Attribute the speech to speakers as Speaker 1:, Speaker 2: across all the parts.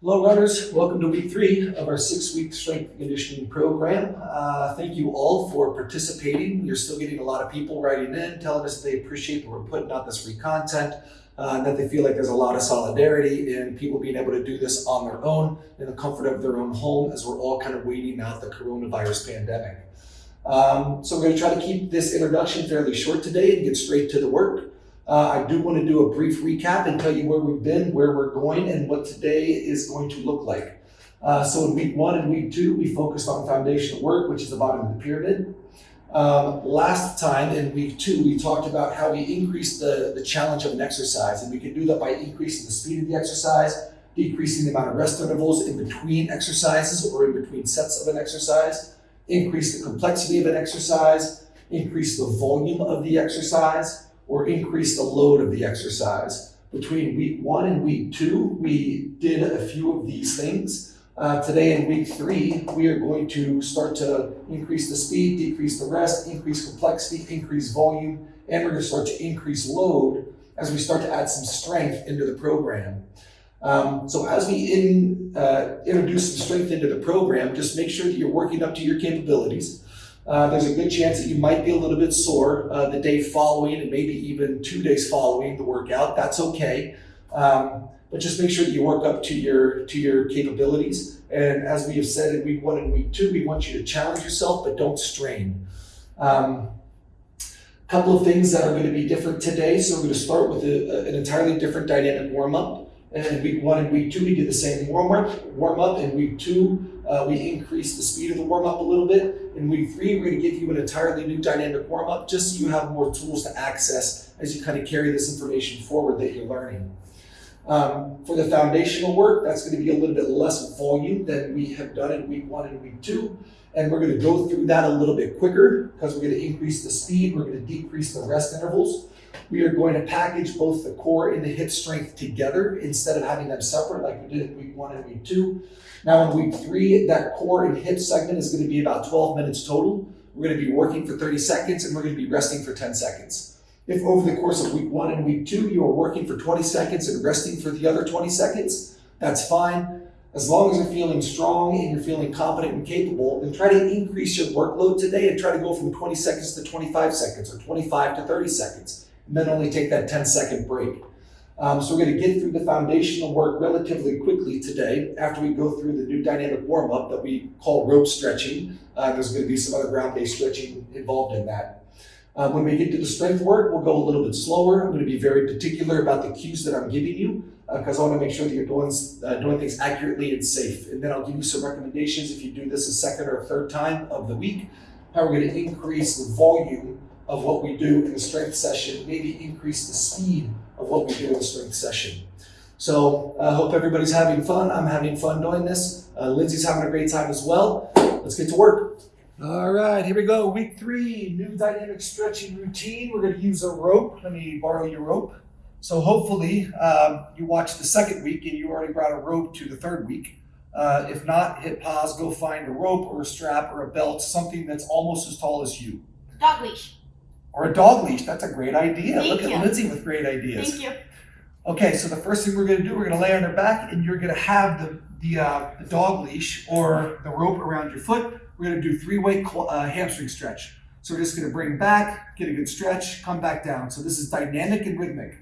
Speaker 1: Hello runners, welcome to week 3 of our 6-week strength and conditioning program. Thank you all for participating. We're still getting a lot of people writing in, telling us they appreciate that we're putting out this free content, and that they feel like there's a lot of solidarity in people being able to do this on their own in the comfort of their own home as we're all kind of waiting out the coronavirus pandemic. So we're going to try to keep this introduction fairly short today and get straight to the work. I do want to do a brief recap and tell you where we've been, where we're going, and what today is going to look like. So in week 1 and week 2, we focused on foundational work, which is the bottom of the pyramid. Last time in week 2, we talked about how we increase the challenge of an exercise, and we can do that by increasing the speed of the exercise, decreasing the amount of rest intervals in between exercises or in between sets of an exercise, increase the complexity of an exercise, increase the volume of the exercise, or increase the load of the exercise. Between week 1 and week 2, we did a few of these things. Today in week 3, we are going to start to increase the speed, decrease the rest, increase complexity, increase volume, and we're going to start to increase load as we start to add some strength into the program. So as we introduce some strength into the program, just make sure that you're working up to your capabilities. There's a good chance that you might be a little bit sore the day following and maybe even 2 days following the workout. That's okay. But just make sure that you work up to your capabilities. And as we have said in week 1 and week 2, we want you to challenge yourself, but don't strain. Couple of things that are going to be different today. So we're going to start with an entirely different dynamic warm-up. And in week 1 and week 2, we did the same warm-up. In week 2, we increased the speed of the warm-up a little bit. In week 3, we're going to give you an entirely new dynamic warm-up just so you have more tools to access as you kind of carry this information forward that you're learning. For the foundational work, that's going to be a little bit less volume than we have done in week 1 and week 2. And we're going to go through that a little bit quicker because we're going to increase the speed, we're going to decrease the rest intervals. We are going to package both the core and the hip strength together instead of having them separate like we did in week 1 and week 2. Now in week 3, that core and hip segment is going to be about 12 minutes total. We're going to be working for 30 seconds and we're going to be resting for 10 seconds. If over the course of week 1 and week 2, you are working for 20 seconds and resting for the other 20 seconds, that's fine. As long as you're feeling strong and you're feeling competent and capable, then try to increase your workload today and try to go from 20 seconds to 25 seconds or 25 to 30 seconds. And then only take that 10-second break. So we're going to get through the foundational work relatively quickly today after we go through the new dynamic warm-up that we call rope stretching. There's going to be some other ground-based stretching involved in that. When we get to the strength work, we'll go a little bit slower. I'm going to be very particular about the cues that I'm giving you because I want to make sure that you're doing things accurately and safe. And then I'll give you some recommendations if you do this a second or a third time of the week, how we're going to increase the volume of what we do in the strength session, maybe increase the speed of what we do in the strength session. So I hope everybody's having fun. I'm having fun doing this. Lindsay's having a great time as well. Let's get to work. All right, here we go. Week 3, new dynamic stretching routine. We're going to use a rope. Let me borrow your rope. So hopefully you watched the second week and you already brought a rope to the third week. If not, hit pause, go find a rope or a strap or a belt, something that's almost as tall as you.
Speaker 2: Dog leash.
Speaker 1: Or a dog leash. That's a great idea.
Speaker 2: Thank
Speaker 1: Look
Speaker 2: you.
Speaker 1: at Lindsay with great ideas.
Speaker 2: Thank you.
Speaker 1: Okay, so the first thing we're going to do, we're going to lay on our back and you're going to have the dog leash or the rope around your foot. We're going to do 3-way hamstring stretch. So we're just going to bring back, get a good stretch, come back down. So this is dynamic and rhythmic.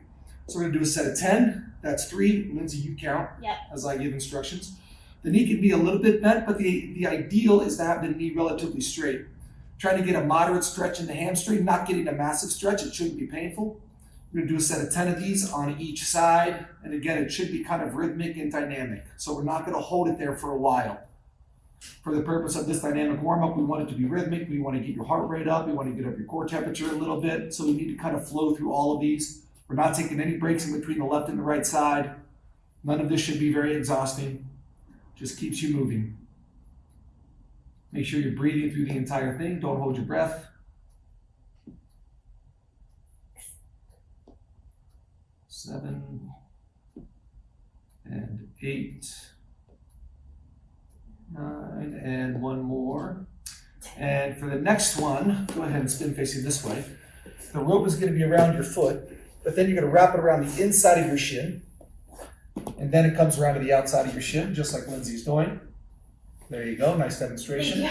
Speaker 1: So we're going to do a set of 10. That's 3. Lindsay, you count as I give instructions. The knee can be a little bit bent, but the ideal is to have the knee relatively straight. Try to get a moderate stretch in the hamstring, not getting a massive stretch. It shouldn't be painful. We're going to do a set of 10 of these on each side. And again, it should be kind of rhythmic and dynamic. So we're not going to hold it there for a while. For the purpose of this dynamic warm-up, we want it to be rhythmic. We want to get your heart rate up. We want to get up your core temperature a little bit. So we need to kind of flow through all of these. We're not taking any breaks in between the left and the right side. None of this should be very exhausting. Just keeps you moving. Make sure you're breathing through the entire thing. Don't hold your breath. 7 and 8, 9, and one more. And for the next one, go ahead and spin facing this way. The rope is going to be around your foot, but then you're going to wrap it around the inside of your shin. And then it comes around to the outside of your shin, just like Lindsay's doing. There you go, nice demonstration.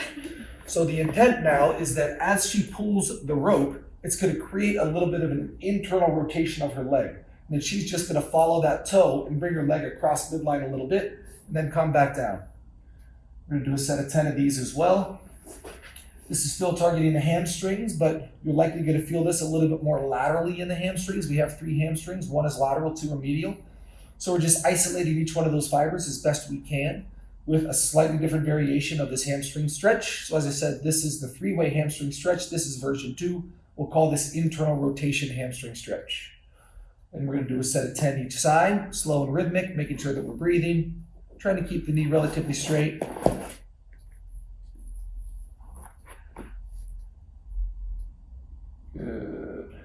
Speaker 1: So the intent now is that as she pulls the rope, it's going to create a little bit of an internal rotation of her leg. And then she's just going to follow that toe and bring her leg across midline a little bit, and then come back down. We're going to do a set of 10 of these as well. This is still targeting the hamstrings, but you're likely going to feel this a little bit more laterally in the hamstrings. We have 3 hamstrings, 1 is lateral, 2 are medial. So we're just isolating each one of those fibers as best we can with a slightly different variation of this hamstring stretch. So as I said, this is the 3-way hamstring stretch. This is version 2. We'll call this internal rotation hamstring stretch. And we're going to do a set of 10 each side, slow and rhythmic, making sure that we're breathing, trying to keep the knee relatively straight. Good.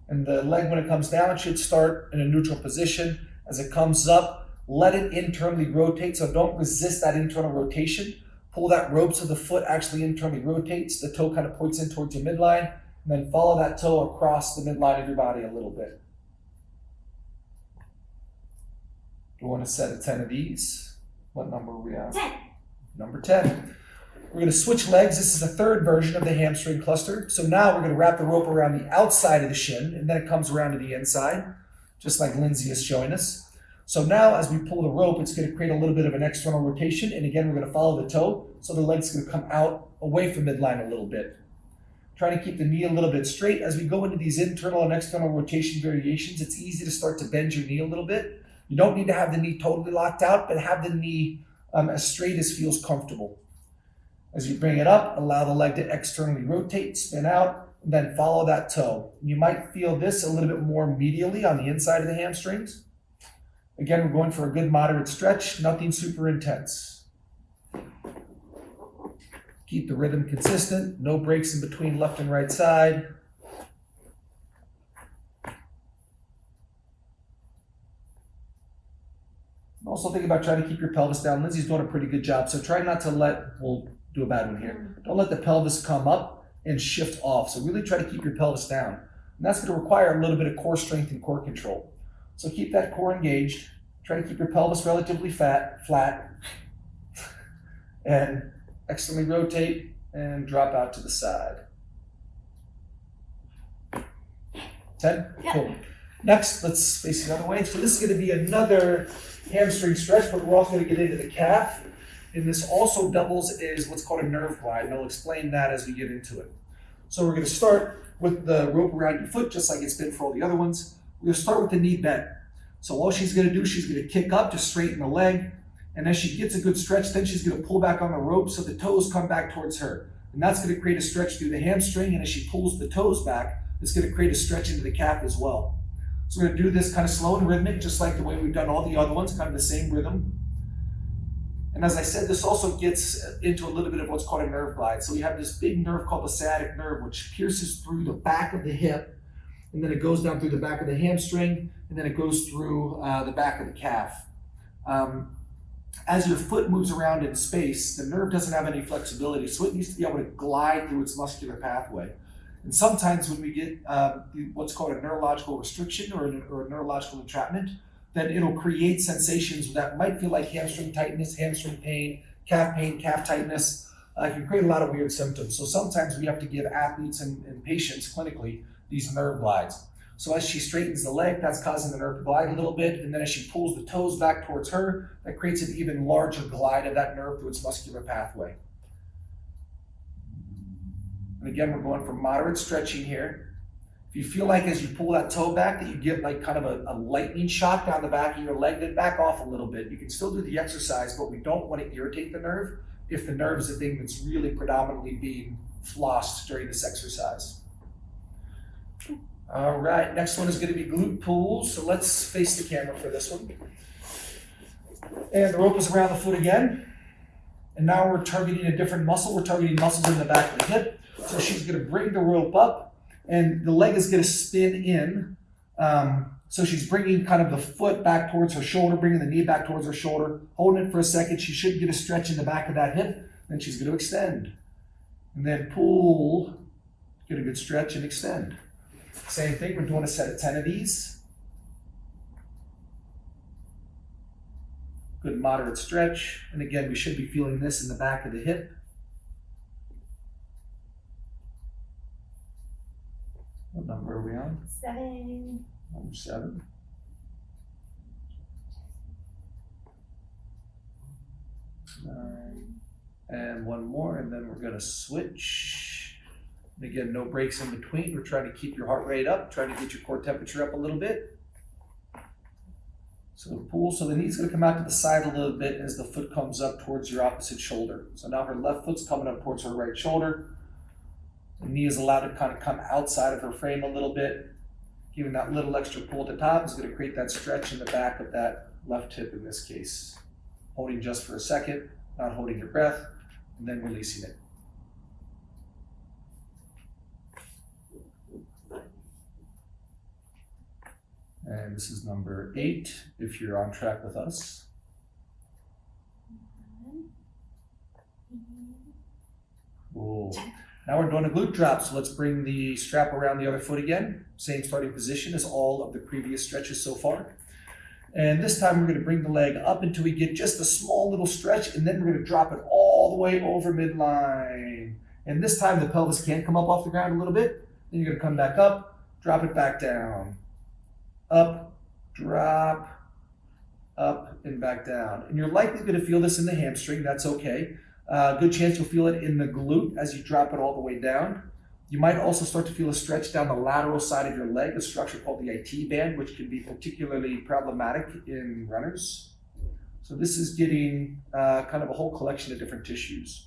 Speaker 1: And the leg, when it comes down, should start in a neutral position. As it comes up, let it internally rotate, so don't resist that internal rotation. Pull that rope so the foot actually internally rotates. The toe kind of points in towards your midline, and then follow that toe across the midline of your body a little bit. Doing a set of 10 of these. What number are we on?
Speaker 2: 10.
Speaker 1: Number 10. We're going to switch legs. This is the 3rd version of the hamstring cluster. So now we're going to wrap the rope around the outside of the shin, and then it comes around to the inside, just like Lindsay is showing us. So now as we pull the rope, it's going to create a little bit of an external rotation. And again, we're going to follow the toe. So the leg's going to come out away from midline a little bit. Trying to keep the knee a little bit straight. As we go into these internal and external rotation variations, it's easy to start to bend your knee a little bit. You don't need to have the knee totally locked out, but have the knee as straight as feels comfortable. As you bring it up, allow the leg to externally rotate, spin out, and then follow that toe. You might feel this a little bit more medially on the inside of the hamstrings. Again, we're going for a good moderate stretch, nothing super intense. Keep the rhythm consistent, no breaks in between left and right side. Also think about trying to keep your pelvis down. Lindsay's doing a pretty good job, so try not to we'll do a bad one here. Don't let the pelvis come up and shift off. So really try to keep your pelvis down. And that's going to require a little bit of core strength and core control. So keep that core engaged. Try to keep your pelvis relatively flat. And externally rotate and drop out to the side. 10?
Speaker 2: Yeah.
Speaker 1: Cool. Next, let's face the other way. So this is going to be another hamstring stretch, but we're also going to get into the calf. And this also doubles as what's called a nerve glide, and I'll explain that as we get into it. So we're going to start with the rope around your foot, just like it's been for all the other ones. We're going to start with the knee bent. So all she's going to do, she's going to kick up to straighten the leg, and as she gets a good stretch, then she's going to pull back on the rope so the toes come back towards her. And that's going to create a stretch through the hamstring, and as she pulls the toes back, it's going to create a stretch into the calf as well. So we're going to do this kind of slow and rhythmic, just like the way we've done all the other ones, kind of the same rhythm. And as I said, this also gets into a little bit of what's called a nerve glide. So we have this big nerve called the sciatic nerve, which pierces through the back of the hip, and then it goes down through the back of the hamstring, and then it goes through the back of the calf. As your foot moves around in space, the nerve doesn't have any flexibility, so it needs to be able to glide through its muscular pathway. And sometimes when we get what's called a neurological restriction or a neurological entrapment, then it'll create sensations that might feel like hamstring tightness, hamstring pain, calf tightness. It can create a lot of weird symptoms. So sometimes we have to give athletes and patients clinically these nerve glides. So as she straightens the leg, that's causing the nerve to glide a little bit. And then as she pulls the toes back towards her, that creates an even larger glide of that nerve through its muscular pathway. And again, we're going for moderate stretching here. If you feel like as you pull that toe back that you get like kind of a lightning shock down the back of your leg, then back off a little bit. You can still do the exercise, but we don't want to irritate the nerve if the nerve is the thing that's really predominantly being flossed during this exercise. All right, next one is going to be glute pulls. So let's face the camera for this one. And the rope is around the foot again. And now we're targeting a different muscle. We're targeting muscles in the back of the hip. So she's going to bring the rope up, and the leg is going to spin in. So she's bringing kind of the foot back towards her shoulder, bringing the knee back towards her shoulder, holding it for a second. She should get a stretch in the back of that hip. Then she's going to extend. And then pull, get a good stretch and extend. Same thing, we're doing a set of 10 of these. good moderate stretch. And again, we should be feeling this in the back of the hip. What number are we on?
Speaker 2: 7.
Speaker 1: Number 7. And one more, and then we're going to switch. And again, no breaks in between. We're trying to keep your heart rate up, trying to get your core temperature up a little bit. So pull, so the knee's going to come out to the side a little bit as the foot comes up towards your opposite shoulder. So now her left foot's coming up towards her right shoulder. The knee is allowed to kind of come outside of her frame a little bit. Giving that little extra pull at the top is going to create that stretch in the back of that left hip in this case. Holding just for a second, not holding your breath, and then releasing it. And this is number 8, if you're on track with us. Cool. Now we're doing a glute drop, so let's bring the strap around the other foot again. Same starting position as all of the previous stretches so far. And this time we're going to bring the leg up until we get just a small little stretch, and then we're going to drop it all the way over midline. And this time the pelvis can come up off the ground a little bit. Then you're going to come back up, drop it back down. Up, drop, up, and back down. And you're likely going to feel this in the hamstring. That's okay. Good chance you'll feel it in the glute as you drop it all the way down. You might also start to feel a stretch down the lateral side of your leg, a structure called the IT band, which can be particularly problematic in runners. So this is getting kind of a whole collection of different tissues.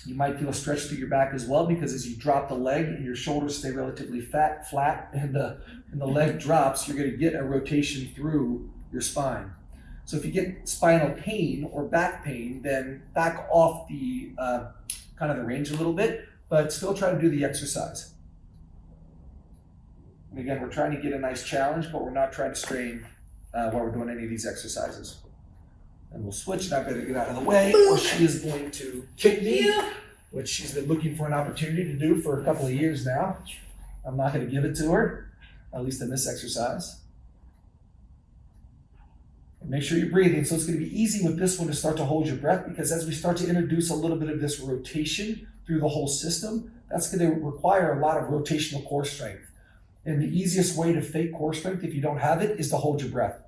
Speaker 1: You might feel a stretch through your back as well, because as you drop the leg and your shoulders stay relatively flat and the leg drops, you're going to get a rotation through your spine. So if you get spinal pain or back pain, then back off the kind of the range a little bit, but still try to do the exercise. And again, we're trying to get a nice challenge, but we're not trying to strain while we're doing any of these exercises. And we'll switch, and I better get out of the way, or she is going to kick me, which she's been looking for an opportunity to do for a couple of years now. I'm not going to give it to her, at least in this exercise. And make sure you're breathing. So it's going to be easy with this one to start to hold your breath, because as we start to introduce a little bit of this rotation through the whole system, that's going to require a lot of rotational core strength. And the easiest way to fake core strength, if you don't have it, is to hold your breath.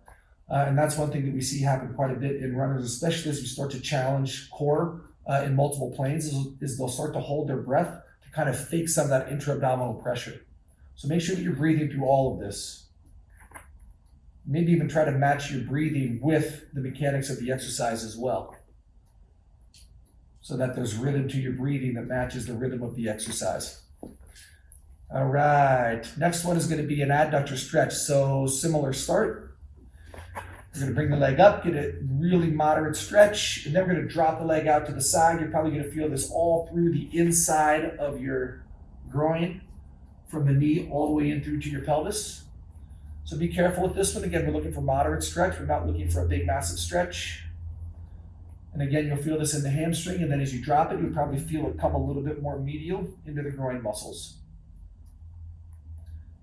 Speaker 1: And that's one thing that we see happen quite a bit in runners, especially as we start to challenge core in multiple planes, is they'll start to hold their breath to kind of fake some of that intra-abdominal pressure. So make sure that you're breathing through all of this. Maybe even try to match your breathing with the mechanics of the exercise as well, so that there's rhythm to your breathing that matches the rhythm of the exercise. All right, next one is going to be an adductor stretch. So similar start. We're going to bring the leg up, get a really moderate stretch, and then we're going to drop the leg out to the side. You're probably going to feel this all through the inside of your groin, from the knee all the way in through to your pelvis. So be careful with this one. Again, we're looking for moderate stretch. We're not looking for a big, massive stretch. And again, you'll feel this in the hamstring, and then as you drop it, you'll probably feel it come a little bit more medial into the groin muscles.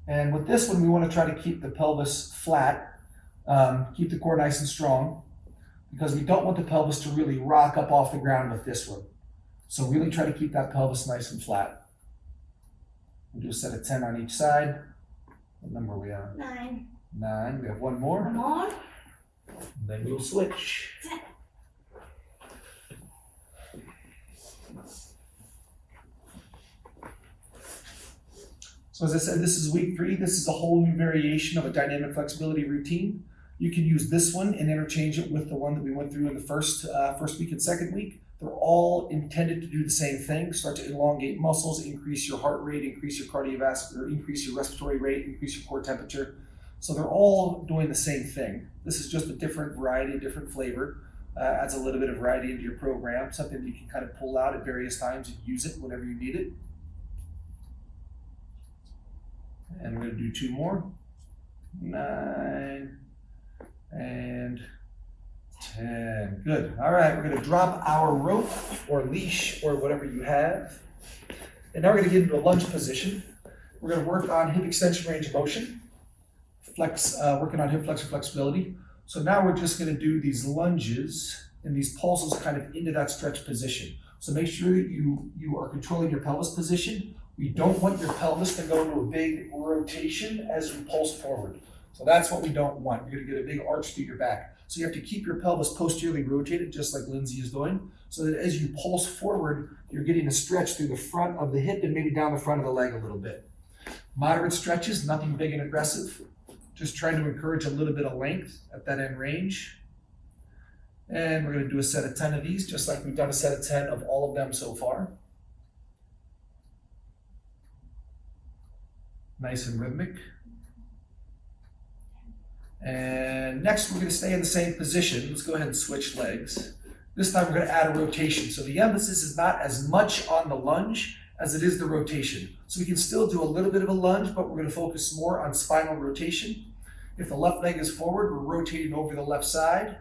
Speaker 1: And with this one, we want to try to keep the pelvis flat. Keep the core nice and strong, because we don't want the pelvis to really rock up off the ground with this one. So really try to keep that pelvis nice and flat. We'll do a set of 10 on each side. What number are we on?
Speaker 2: 9.
Speaker 1: 9. We have one more.
Speaker 2: One more.
Speaker 1: And then we'll switch.
Speaker 2: 10.
Speaker 1: So as I said, this is week 3. This is a whole new variation of a dynamic flexibility routine. You can use this one and interchange it with the one that we went through in the first week and second week. They're all intended to do the same thing. Start to elongate muscles, increase your heart rate, increase your cardiovascular, increase your respiratory rate, increase your core temperature. So they're all doing the same thing. This is just a different variety, a different flavor. Adds a little bit of variety into your program, something that you can kind of pull out at various times and use it whenever you need it. And we're going to do 2 more. 9 and 10. Good. All right, we're going to drop our rope or leash or whatever you have. And now we're going to get into a lunge position. We're going to work on hip extension range of motion, working on hip flexor flexibility. So now we're just gonna do these lunges and these pulses kind of into that stretch position. So make sure that you are controlling your pelvis position. We don't want your pelvis to go into a big rotation as you pulse forward. So that's what we don't want. You're gonna get a big arch through your back. So you have to keep your pelvis posteriorly rotated, just like Lindsay is doing, so that as you pulse forward, you're getting a stretch through the front of the hip and maybe down the front of the leg a little bit. Moderate stretches, nothing big and aggressive. Just trying to encourage a little bit of length at that end range. And we're gonna do a set of 10 of these, just like we've done a set of 10 of all of them so far. Nice and rhythmic. And next we're gonna stay in the same position. Let's go ahead and switch legs. This time we're gonna add a rotation. So the emphasis is not as much on the lunge as it is the rotation. So we can still do a little bit of a lunge, but we're gonna focus more on spinal rotation. If the left leg is forward, we're rotating over the left side,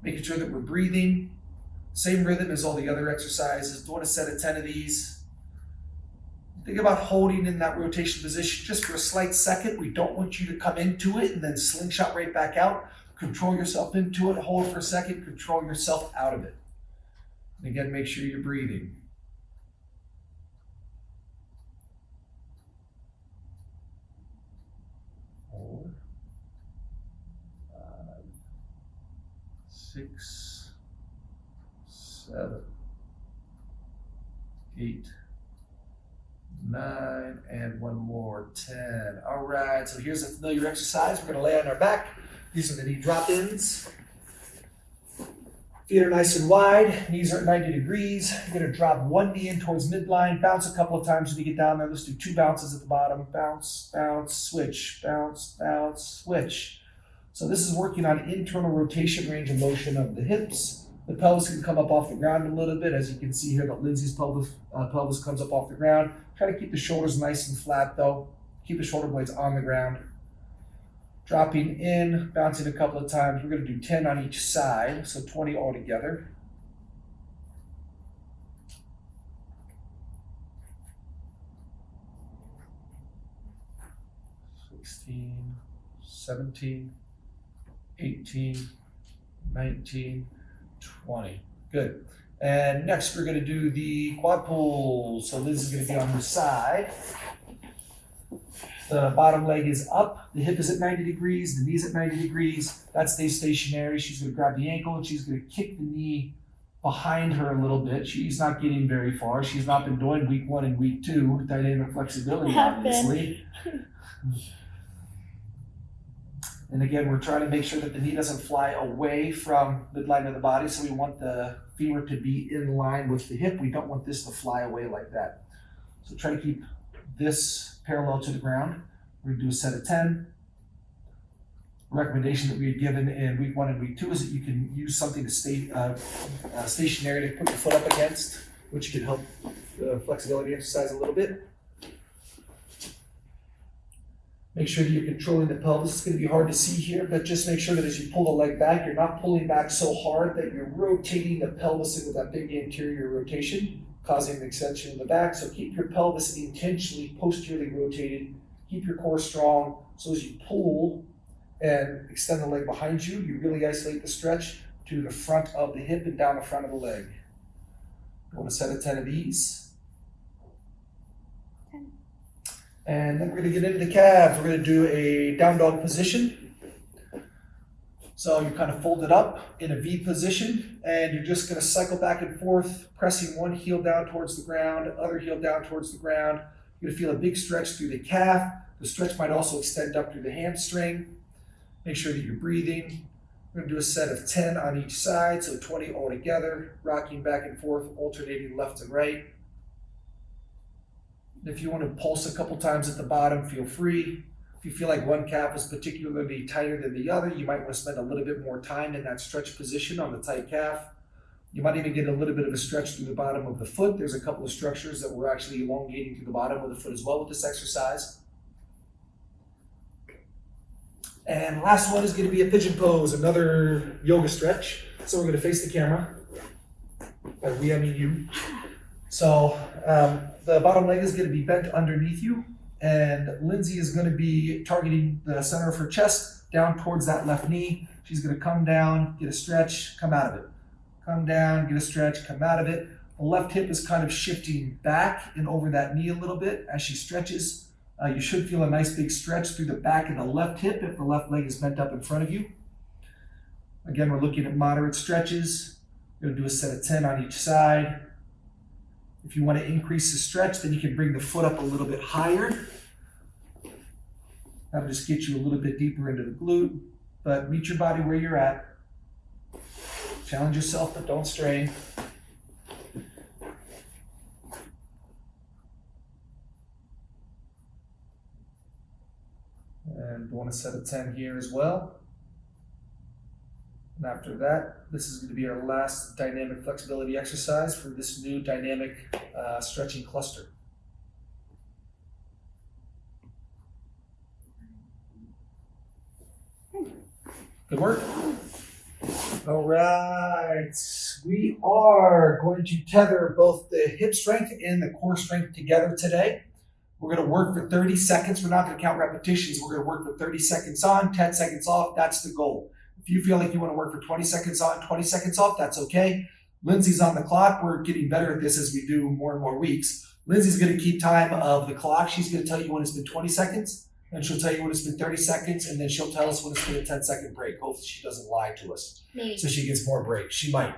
Speaker 1: making sure that we're breathing. Same rhythm as all the other exercises. Doing a set of 10 of these. Think about holding in that rotation position just for a slight second. We don't want you to come into it and then slingshot right back out. Control yourself into it, hold for a second, control yourself out of it. And again, make sure you're breathing. 4, 5, 6, 7, 8, 9, and one more, 10. All right, so here's a familiar exercise. We're gonna lay on our back. These are the knee drop-ins. Feet are nice and wide, knees are at 90 degrees. You're gonna drop one knee in towards midline, bounce a couple of times when you get down there. Let's do 2 bounces at the bottom. Bounce, bounce, switch, bounce, bounce, switch. So this is working on internal rotation range of motion of the hips. The pelvis can come up off the ground a little bit. As you can see here, that Lindsay's pelvis comes up off the ground. Try to keep the shoulders nice and flat though. Keep the shoulder blades on the ground. Dropping in, bouncing a couple of times. We're gonna do 10 on each side, so 20 altogether. (16, 17, 18, 19, 20). Good. And next we're going to do the quad pulls. So this is going to be on the side. The bottom leg is up, the hip is at 90 degrees, the knee's at 90 degrees. That stays stationary. She's going to grab the ankle and she's going to kick the knee behind her a little bit. She's not getting very far. She's not been doing week 1 and week 2, dynamic flexibility, obviously. And again, we're trying to make sure that the knee doesn't fly away from the midline of the body. So we want the femur to be in line with the hip. We don't want this to fly away like that. So try to keep this parallel to the ground. We're gonna do a set of 10. Recommendation that we had given in week 1 and week 2 is that you can use something to stay stationary to put your foot up against, which can help the flexibility exercise a little bit. Make sure that you're controlling the pelvis. It's going to be hard to see here, but just make sure that as you pull the leg back, you're not pulling back so hard that you're rotating the pelvis into that big anterior rotation, causing an extension in the back. So keep your pelvis intentionally posteriorly rotated. Keep your core strong. So as you pull and extend the leg behind you, you really isolate the stretch to the front of the hip and down the front of the leg. Go on a set of 10 of these. And then we're going to get into the calves. We're going to do a down dog position. So you're kind of folded up in a V position, and you're just going to cycle back and forth, pressing one heel down towards the ground, other heel down towards the ground. You're going to feel a big stretch through the calf. The stretch might also extend up through the hamstring. Make sure that you're breathing. We're going to do a set of 10 on each side, so 20 altogether, rocking back and forth, alternating left and right. If you want to pulse a couple times at the bottom, feel free. If you feel like one calf is particularly tighter than the other, you might want to spend a little bit more time in that stretch position on the tight calf. You might even get a little bit of a stretch through the bottom of the foot. There's a couple of structures that we're actually elongating through the bottom of the foot as well with this exercise. And last one is going to be a pigeon pose, another yoga stretch. So we're going to face the camera. By we, I mean you. So the bottom leg is going to be bent underneath you, and Lindsay is going to be targeting the center of her chest down towards that left knee. She's going to come down, get a stretch, come out of it. Come down, get a stretch, come out of it. The left hip is kind of shifting back and over that knee a little bit as she stretches. You should feel a nice big stretch through the back of the left hip if the left leg is bent up in front of you. Again, we're looking at moderate stretches. We're going to do a set of 10 on each side. If you want to increase the stretch, then you can bring the foot up a little bit higher. That'll just get you a little bit deeper into the glute, but meet your body where you're at. Challenge yourself, but don't strain. And doing a set of 10 here as well. And after that, this is going to be our last dynamic flexibility exercise for this new dynamic stretching cluster. Good work. All right, we are going to tether both the hip strength and the core strength together today. We're going to work for 30 seconds. We're not going to count repetitions. We're going to work for 30 seconds on, 10 seconds off. That's the goal. If you feel like you want to work for 20 seconds on, 20 seconds off, that's okay. Lindsay's on the clock. We're getting better at this as we do more and more weeks. Lindsay's going to keep time of the clock. She's going to tell you when it's been 20 seconds, and she'll tell you when it's been 30 seconds, and then she'll tell us when it's been a 10-second break. Hopefully she doesn't lie to us.
Speaker 2: Maybe.
Speaker 1: So she gets more breaks. She might.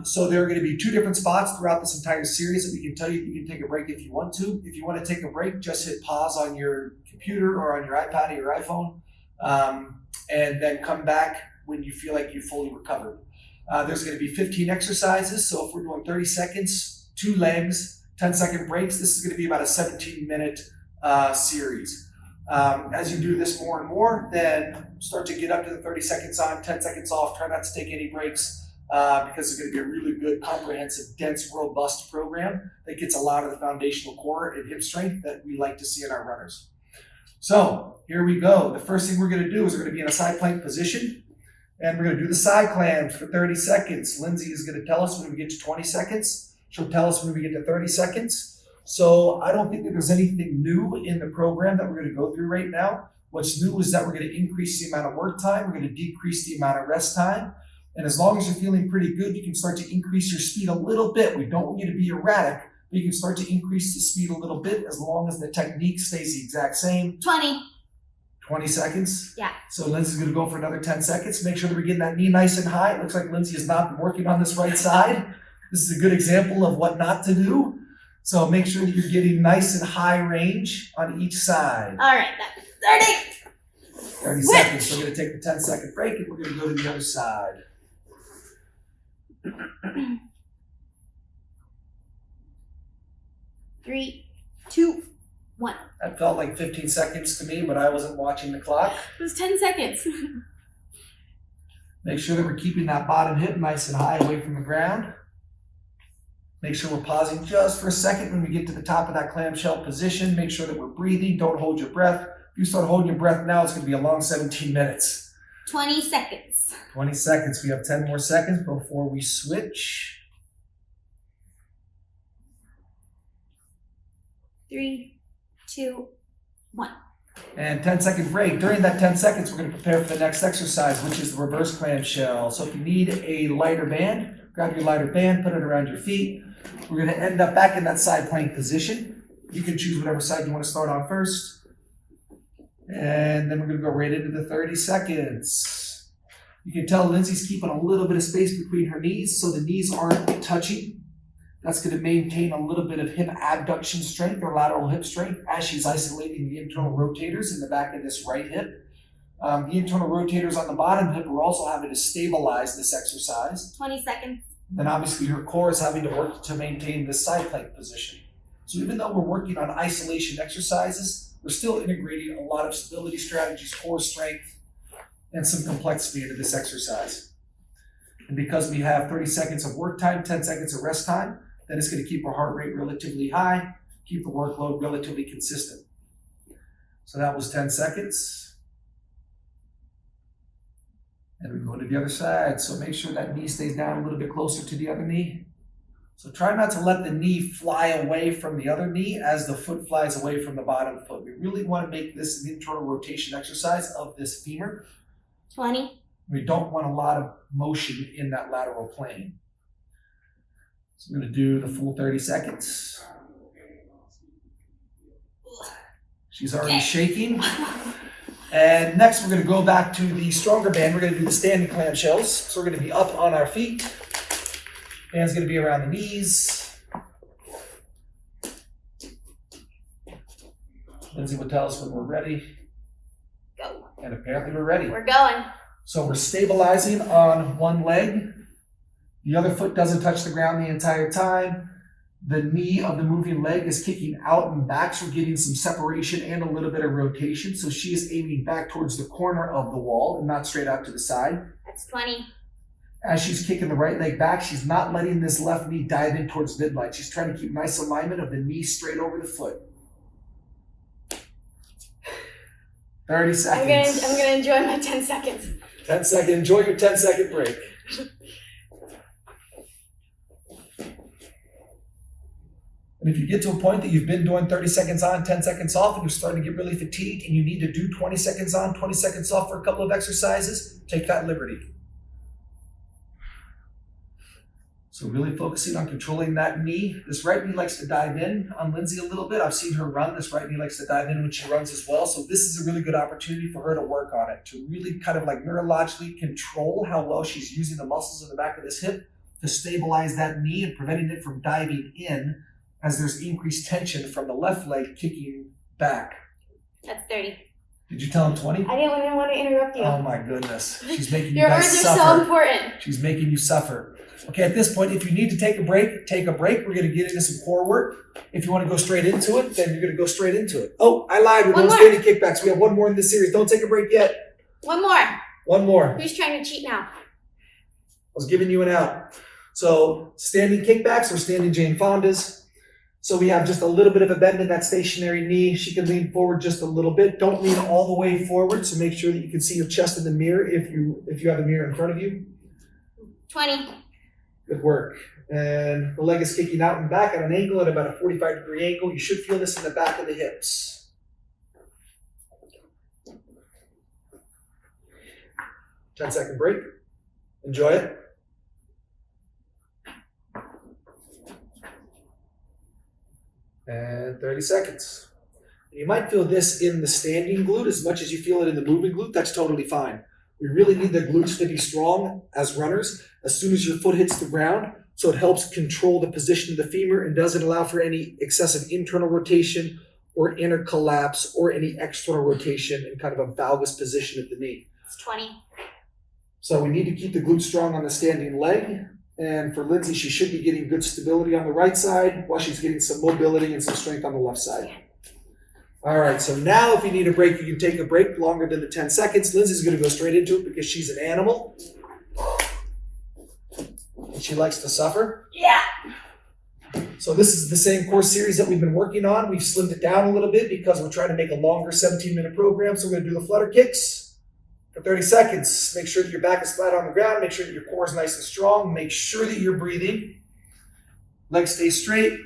Speaker 1: So there are going to be 2 different spots throughout this entire series that we can tell you you can take a break if you want to. If you want to take a break, just hit pause on your computer or on your iPad or your iPhone, and then come back when you feel like you've fully recovered. There's going to be 15 exercises. So if we're doing 30 seconds, 2 legs, 10-second breaks, this is going to be about a 17-minute series. As you do this more and more, then start to get up to the 30 seconds on, 10 seconds off. Try not to take any breaks because it's going to be a really good, comprehensive, dense, robust program that gets a lot of the foundational core and hip strength that we like to see in our runners. So here we go. The first thing we're going to do is we're going to be in a side plank position, and we're going to do the side clams for 30 seconds. Lindsay is going to tell us when we get to 20 seconds. She'll tell us when we get to 30 seconds. So I don't think that there's anything new in the program that we're going to go through right now. What's new is that we're going to increase the amount of work time. We're going to decrease the amount of rest time. And as long as you're feeling pretty good, you can start to increase your speed a little bit. We don't want you to be erratic, but you can start to increase the speed a little bit as long as the technique stays the exact same. 20 seconds?
Speaker 2: Yeah.
Speaker 1: So Lindsay's going to go for another 10 seconds. Make sure that we're getting that knee nice and high. It looks like Lindsay has not been working on this right side. This is a good example of what not to do. So make sure that you're getting nice and high range on each side.
Speaker 2: All right, that's
Speaker 1: 30 seconds. So we're going to take the 10-second break and we're going to go to the other side.
Speaker 2: 3, 2, 1.
Speaker 1: That felt like 15 seconds to me, but I wasn't watching the clock.
Speaker 2: It was 10 seconds.
Speaker 1: Make sure that we're keeping that bottom hip nice and high away from the ground. Make sure we're pausing just for a second when we get to the top of that clamshell position. Make sure that we're breathing. Don't hold your breath. If you start holding your breath now, it's going to be a long 17 minutes.
Speaker 2: 20 seconds.
Speaker 1: 20 seconds. We have 10 more seconds before we switch.
Speaker 2: 3, 2, 1.
Speaker 1: And 10-second break. During that 10 seconds, we're going to prepare for the next exercise, which is the reverse clamshell. So if you need a lighter band, grab your lighter band, put it around your feet. We're going to end up back in that side plank position. You can choose whatever side you want to start on first. And then we're going to go right into the 30 seconds. You can tell Lindsay's keeping a little bit of space between her knees, so the knees aren't touching. That's going to maintain a little bit of hip abduction strength or lateral hip strength as she's isolating the internal rotators in the back of this right hip. The internal rotators on the bottom hip are also having to stabilize this exercise.
Speaker 2: 20 seconds.
Speaker 1: Then obviously her core is having to work to maintain this side plank position. So even though we're working on isolation exercises, we're still integrating a lot of stability strategies, core strength, and some complexity into this exercise. And because we have 30 seconds of work time, 10 seconds of rest time, then it's going to keep our heart rate relatively high, keep the workload relatively consistent. So that was 10 seconds. And we go to the other side. So make sure that knee stays down a little bit closer to the other knee. So try not to let the knee fly away from the other knee as the foot flies away from the bottom foot. We really want to make this an internal rotation exercise of this femur.
Speaker 2: 20.
Speaker 1: We don't want a lot of motion in that lateral plane. So I'm going to do the full 30 seconds. She's already shaking. And next we're going to go back to the stronger band. We're going to do the standing clamshells. So we're going to be up on our feet. Band's going to be around the knees. Lindsay will tell us when we're ready.
Speaker 2: Go.
Speaker 1: And apparently we're ready.
Speaker 2: We're going.
Speaker 1: So we're stabilizing on one leg. The other foot doesn't touch the ground the entire time. The knee of the moving leg is kicking out and back, so we're getting some separation and a little bit of rotation. So she is aiming back towards the corner of the wall and not straight out to the side.
Speaker 2: That's 20.
Speaker 1: As she's kicking the right leg back, she's not letting this left knee dive in towards midline. She's trying to keep nice alignment of the knee straight over the foot. 30 seconds.
Speaker 2: I'm gonna enjoy my 10 seconds.
Speaker 1: 10 seconds. Enjoy your 10-second break. And if you get to a point that you've been doing 30 seconds on, 10 seconds off, and you're starting to get really fatigued, and you need to do 20 seconds on, 20 seconds off for a couple of exercises, take that liberty. So really focusing on controlling that knee. This right knee likes to dive in on Lindsay a little bit. I've seen her run. This right knee likes to dive in when she runs as well. So this is a really good opportunity for her to work on it, to really kind of like neurologically control how well she's using the muscles in the back of this hip to stabilize that knee and preventing it from diving in as there's increased tension from the left leg kicking back.
Speaker 2: That's 30.
Speaker 1: Did you tell him 20?
Speaker 2: I didn't want to interrupt you.
Speaker 1: Oh my goodness. She's making you
Speaker 2: Your
Speaker 1: guys
Speaker 2: words
Speaker 1: suffer.
Speaker 2: are so important.
Speaker 1: She's making you suffer. Okay, at this point, if you need to take a break, take a break. We're going to get into some core work. If you want to go straight into it, then you're going to go straight into it. Oh, I lied. We're doing standing kickbacks. We have one more in this series. Don't take a break yet.
Speaker 2: One more.
Speaker 1: One more.
Speaker 2: Who's trying to cheat now?
Speaker 1: I was giving you an out. So standing kickbacks or standing Jane Fonda's. So we have just a little bit of a bend in that stationary knee. She can lean forward just a little bit. Don't lean all the way forward. So make sure that you can see your chest in the mirror if you have a mirror in front of you.
Speaker 2: 20.
Speaker 1: Good work. And the leg is kicking out and back at an angle, at about a 45-degree angle. You should feel this in the back of the hips. 10-second break. Enjoy it. And 30 seconds. You might feel this in the standing glute as much as you feel it in the moving glute. That's totally fine. We really need the glutes to be strong as runners as soon as your foot hits the ground, so it helps control the position of the femur and doesn't allow for any excessive internal rotation or inner collapse or any external rotation in kind of a valgus position of the knee.
Speaker 2: It's 20.
Speaker 1: So we need to keep the glutes strong on the standing leg. And for Lindsay, she should be getting good stability on the right side while she's getting some mobility and some strength on the left side. All right, so now if you need a break, you can take a break longer than the 10 seconds. Lindsay's going to go straight into it because she's an animal. And she likes to suffer.
Speaker 2: Yeah.
Speaker 1: So this is the same course series that we've been working on. We've slimmed it down a little bit because we're trying to make a longer 17-minute program. So we're going to do the flutter kicks for 30 seconds. Make sure that your back is flat on the ground. Make sure that your core is nice and strong. Make sure that you're breathing. Legs stay straight,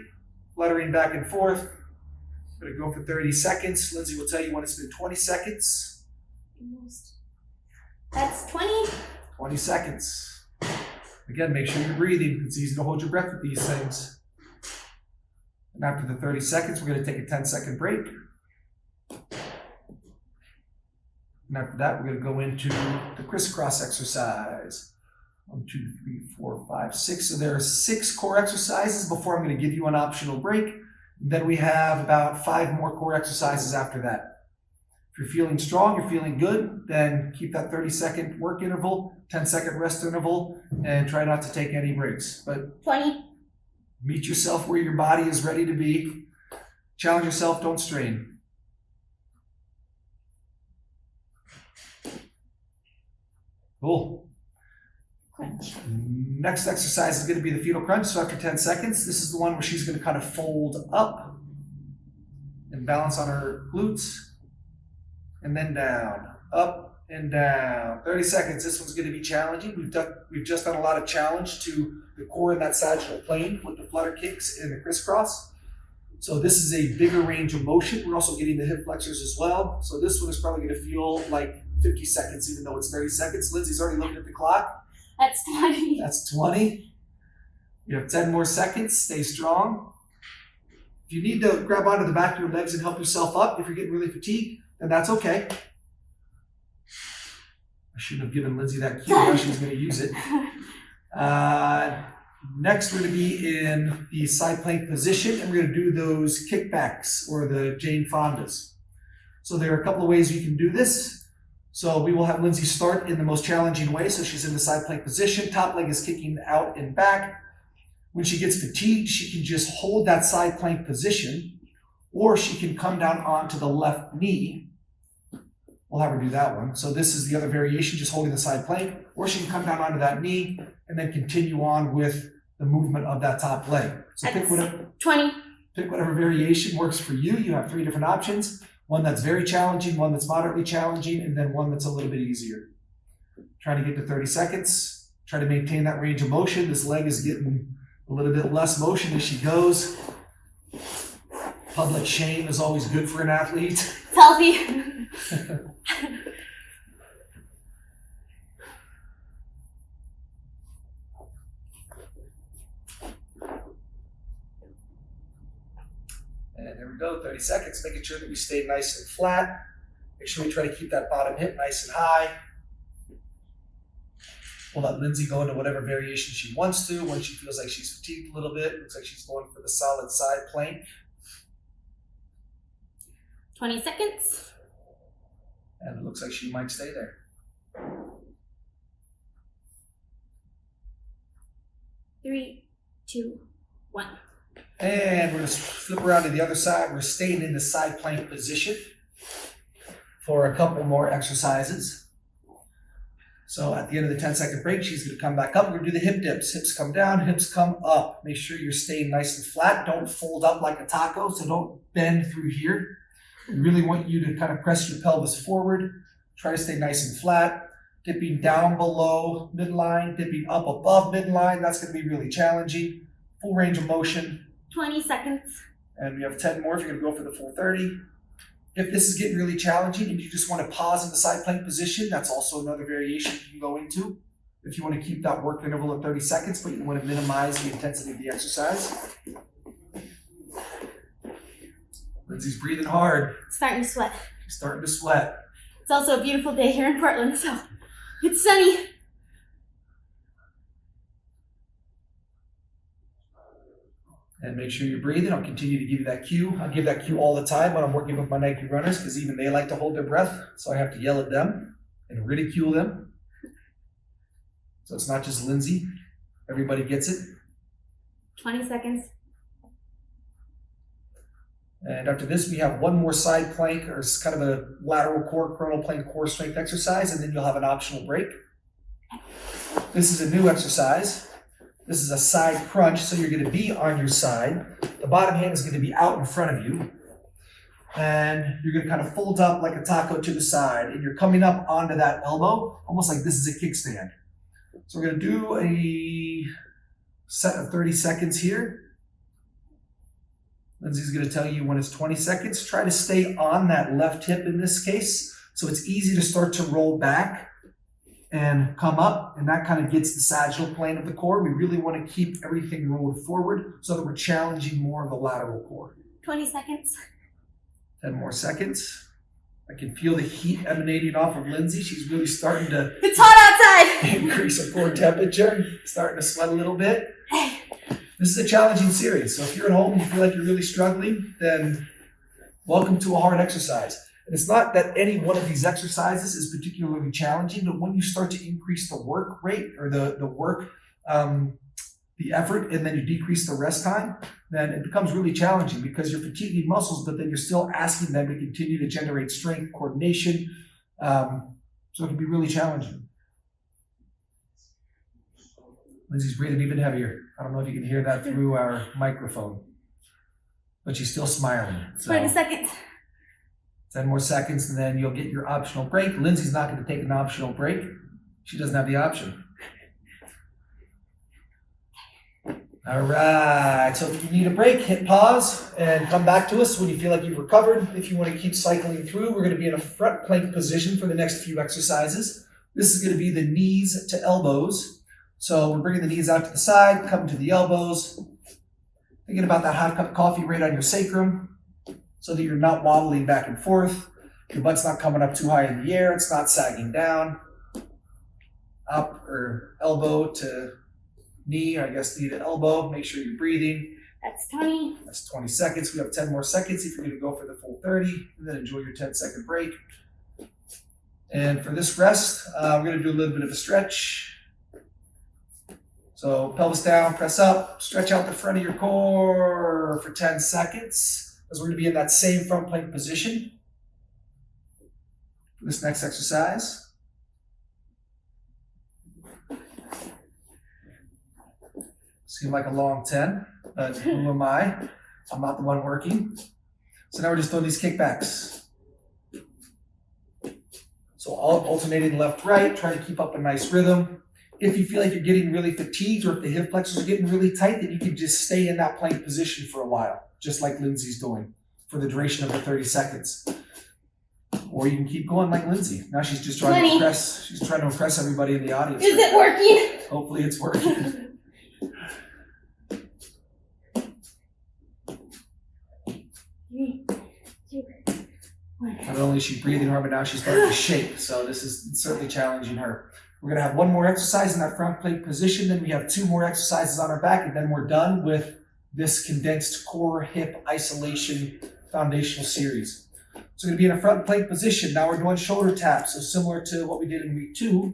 Speaker 1: fluttering back and forth. We're going to go for 30 seconds. Lindsay will tell you when it's been 20 seconds.
Speaker 2: That's 20.
Speaker 1: 20 seconds. Again, make sure you're breathing. It's easy to hold your breath with these things. And after the 30 seconds, we're going to take a 10-second break. And after that, we're going to go into the crisscross exercise. 1, 2, 3, 4, 5, 6. So there are 6 core exercises before I'm going to give you an optional break. Then we have about 5 more core exercises after that. If you're feeling strong, you're feeling good, then keep that 30-second work interval, 10-second rest interval, and try not to take any breaks. But
Speaker 2: 20.
Speaker 1: Meet yourself where your body is ready to be. Challenge yourself, don't strain. Cool.
Speaker 2: Crunch.
Speaker 1: Next exercise is going to be the fetal crunch. So after 10 seconds, this is the one where she's going to kind of fold up and balance on her glutes. And then down, up and down. 30 seconds. This one's going to be challenging. We've just done a lot of challenge to the core in that sagittal plane with the flutter kicks and the crisscross. So this is a bigger range of motion. We're also getting the hip flexors as well. So this one is probably going to feel like 50 seconds, even though it's 30 seconds. Lindsay's already looking at the clock.
Speaker 2: That's 20.
Speaker 1: That's 20. You have 10 more seconds. Stay strong. If you need to grab onto the back of your legs and help yourself up, if you're getting really fatigued, then that's okay. I shouldn't have given Lindsay that cue. Now she's going to use it. Next, we're going to be in the side plank position, and we're going to do those kickbacks or the Jane Fondas. So there are a couple of ways you can do this. So we will have Lindsay start in the most challenging way. So she's in the side plank position. Top leg is kicking out and back. When she gets fatigued, she can just hold that side plank position, or she can come down onto the left knee. We'll have her do that one. So this is the other variation, just holding the side plank, or she can come down onto that knee and then continue on with the movement of that top leg. So
Speaker 2: That's
Speaker 1: pick whatever
Speaker 2: 20.
Speaker 1: Pick whatever variation works for you. You have 3 different options. One that's very challenging, one that's moderately challenging, and then one that's a little bit easier. Try to get to 30 seconds. Try to maintain that range of motion. This leg is getting a little bit less motion as she goes. Public shame is always good for an athlete.
Speaker 2: It's healthy.
Speaker 1: And there we go, 30 seconds, making sure that we stay nice and flat. Make sure we try to keep that bottom hip nice and high. We'll let Lindsay go into whatever variation she wants to when she feels like she's fatigued a little bit. Looks like she's going for the solid side plank.
Speaker 2: 20 seconds.
Speaker 1: And it looks like she might stay there.
Speaker 2: 3, 2, 1.
Speaker 1: And we're going to flip around to the other side. We're staying in the side plank position for a couple more exercises. So at the end of the 10-second break, she's going to come back up. We're going to do the hip dips. Hips come down, hips come up. Make sure you're staying nice and flat. Don't fold up like a taco, so don't bend through here. We really want you to kind of press your pelvis forward. Try to stay nice and flat. Dipping down below midline, dipping up above midline. That's going to be really challenging. Full range of motion.
Speaker 2: 20 seconds.
Speaker 1: And we have 10 more if you're going to go for the full 30. If this is getting really challenging and you just want to pause in the side plank position, that's also another variation you can go into. If you want to keep that work interval at 30 seconds, but you want to minimize the intensity of the exercise. Lindsay's breathing hard.
Speaker 2: Starting to sweat.
Speaker 1: She's starting to sweat.
Speaker 2: It's also a beautiful day here in Portland, so it's sunny.
Speaker 1: And make sure you're breathing. I'll continue to give you that cue. I'll give that cue all the time when I'm working with my Nike runners, because even they like to hold their breath. So I have to yell at them and ridicule them. So it's not just Lindsay. Everybody gets it.
Speaker 2: 20 seconds.
Speaker 1: And after this, we have one more side plank, or kind of a lateral core, coronal plane core strength exercise, and then you'll have an optional break. This is a new exercise. This is a side crunch, so you're going to be on your side. The bottom hand is going to be out in front of you. And you're going to kind of fold up like a taco to the side, and you're coming up onto that elbow, almost like this is a kickstand. So we're going to do a set of 30 seconds here. Lindsay's going to tell you when it's 20 seconds. Try to stay on that left hip in this case, so it's easy to start to roll back and come up, and that kind of gets the sagittal plane of the core. We really want to keep everything rolled forward so that we're challenging more of the lateral core.
Speaker 2: 20 seconds.
Speaker 1: 10 more seconds. I can feel the heat emanating off of Lindsay. She's really starting to
Speaker 2: It's hot outside.
Speaker 1: increase her core temperature, starting to sweat a little bit. This is a challenging series, so if you're at home and you feel like you're really struggling, then welcome to a hard exercise. And it's not that any one of these exercises is particularly challenging, but when you start to increase the work rate or the effort, and then you decrease the rest time, then it becomes really challenging because you're fatiguing muscles, but then you're still asking them to continue to generate strength, coordination. So it can be really challenging. Lindsay's breathing even heavier. I don't know if you can hear that through our microphone, but she's still smiling.
Speaker 2: 20 seconds.
Speaker 1: 10 more seconds, and then you'll get your optional break. Lindsay's not going to take an optional break. She doesn't have the option. All right, so if you need a break, hit pause and come back to us when you feel like you've recovered. If you want to keep cycling through, we're going to be in a front plank position for the next few exercises. This is going to be the knees to elbows. So we're bringing the knees out to the side, coming to the elbows. Thinking about that hot cup of coffee right on your sacrum so that you're not wobbling back and forth. Your butt's not coming up too high in the air. It's not sagging down. Up or elbow to knee, I guess knee to elbow. Make sure you're breathing.
Speaker 2: That's 20.
Speaker 1: That's 20 seconds. We have 10 more seconds if you're going to go for the full 30. And then enjoy your 10-second break. And for this rest, we're going to do a little bit of a stretch. So pelvis down, press up, stretch out the front of your core for 10 seconds. Because we're going to be in that same front plank position for this next exercise. Seemed like a long 10, but who am I? I'm not the one working. So now we're just doing these kickbacks. So alternating left, right, trying to keep up a nice rhythm. If you feel like you're getting really fatigued or if the hip flexors are getting really tight, then you can just stay in that plank position for a while, just like Lindsay's doing for the duration of the 30 seconds. Or you can keep going like Lindsay. Now she's just trying to impress. She's trying to impress everybody in the audience.
Speaker 2: Is it working?
Speaker 1: Hopefully it's working.
Speaker 2: 3, 2, 1.
Speaker 1: Not only is she breathing hard, but now she's starting to shake. So this is certainly challenging her. We're going to have one more exercise in that front plank position. Then we have 2 more exercises on our back. And then we're done with this condensed core hip isolation foundational series. So we're going to be in a front plank position. Now we're doing shoulder taps. So similar to what we did in week 2,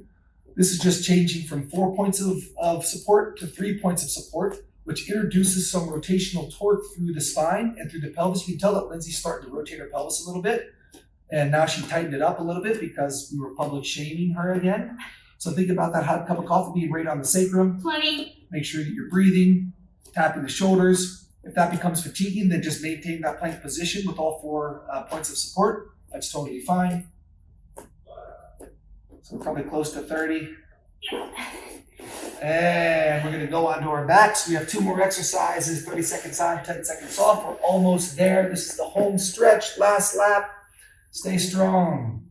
Speaker 1: this is just changing from 4 points of support to 3 points of support, which introduces some rotational torque through the spine and through the pelvis. You can tell that Lindsay's starting to rotate her pelvis a little bit. And now she tightened it up a little bit because we were public shaming her again. So think about that hot cup of coffee being right on the sacrum.
Speaker 2: 20.
Speaker 1: Make sure that you're breathing, tapping the shoulders. If that becomes fatiguing, then just maintain that plank position with all 4 points of support. That's totally fine. So we're probably close to 30. And we're going to go onto our backs. We have 2 more exercises, 30 seconds on, 10 seconds off. We're almost there. This is the home stretch, last lap. Stay strong.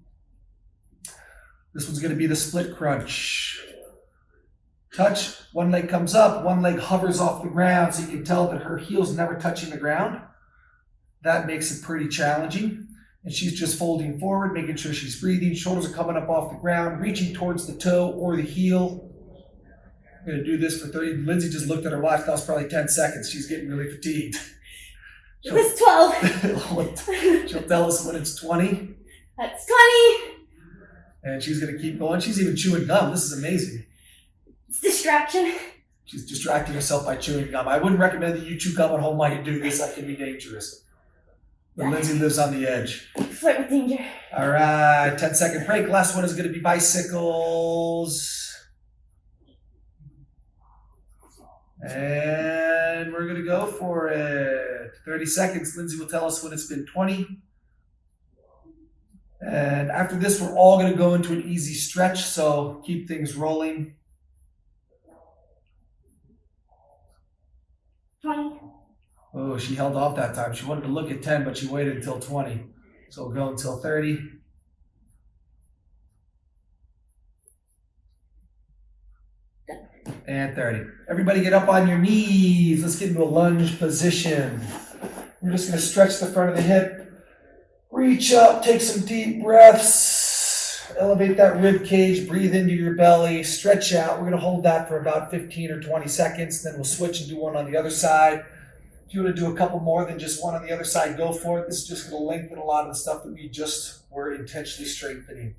Speaker 1: This one's going to be the split crunch. Touch, one leg comes up, one leg hovers off the ground, so you can tell that her heel's never touching the ground. That makes it pretty challenging. And she's just folding forward, making sure she's breathing. Shoulders are coming up off the ground, reaching towards the toe or the heel. I'm going to do this for 30. Lindsay just looked at her watch. That was probably 10 seconds. She's getting really fatigued.
Speaker 2: It was 12.
Speaker 1: She'll tell us when it's 20.
Speaker 2: That's 20.
Speaker 1: And she's going to keep going. She's even chewing gum. This is amazing.
Speaker 2: It's distraction.
Speaker 1: She's distracting herself by chewing gum. I wouldn't recommend that you chew gum at home while you do this. That can be dangerous. But Lindsay lives on the edge.
Speaker 2: Flirt with danger.
Speaker 1: All right, 10-second break. Last one is going to be bicycles. And we're going to go for it. 30 seconds. Lindsay will tell us when it's been 20. And after this, we're all going to go into an easy stretch, so keep things rolling.
Speaker 2: 20.
Speaker 1: Oh, she held off that time. She wanted to look at 10, but she waited until 20. So we'll go until 30. And 30. Everybody get up on your knees. Let's get into a lunge position. We're just going to stretch the front of the hip. Reach up, take some deep breaths. Elevate that rib cage, breathe into your belly, stretch out. We're going to hold that for about 15 or 20 seconds. Then we'll switch and do one on the other side. If you want to do a couple more than just one on the other side, go for it. This is just going to lengthen a lot of the stuff that we just were intentionally strengthening.